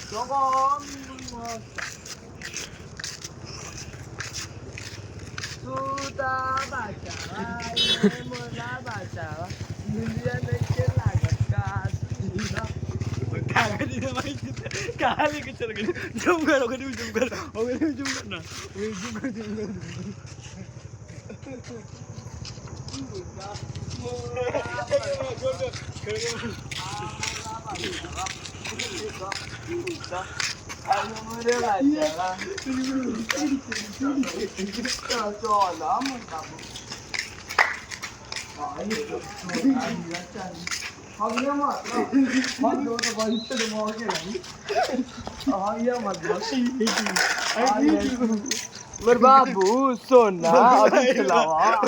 Jogom. Sudah baca, ini mulai baca. Dunia nakal lagat kas. कागज भाई कहानी के चल गई जूम कर ओके जूम कर ओके जूम करना ओके जूम कर Berbabu sona aduh kelawa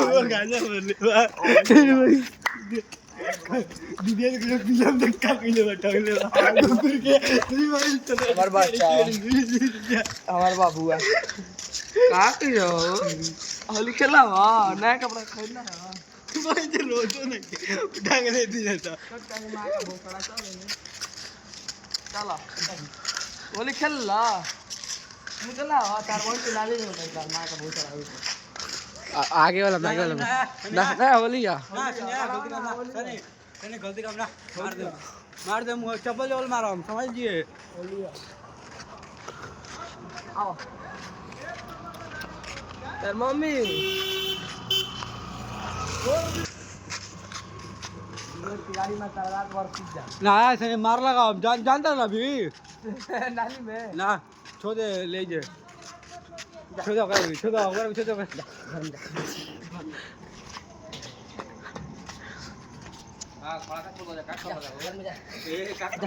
दीदी के फिल्म देखा के बैठा ले फिर के हमार बच्चा हमार बाबू है का करो होली खेलावा नया कपड़ा खरीदना है भाई जो रोजो नहीं ढंग से दी जाता चला होली खेल ला मुझे ला तार बहुत चला ले तार मां का बहुत चला आगे वाला ना होली या गलती काम ना मार दे मुंह चप्पल जल मारो हम समझ जिए आओ तेरे मम्मी गाड़ी में तरवार पर सीख जा ना ऐसे मार लगा जानता ना अभी नाली में ना छोड़े ले जे छोड़ो हाँ खड़ा कर बोलो जा काट कर बोलो घर में जा ए काट कर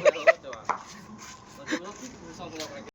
बोलो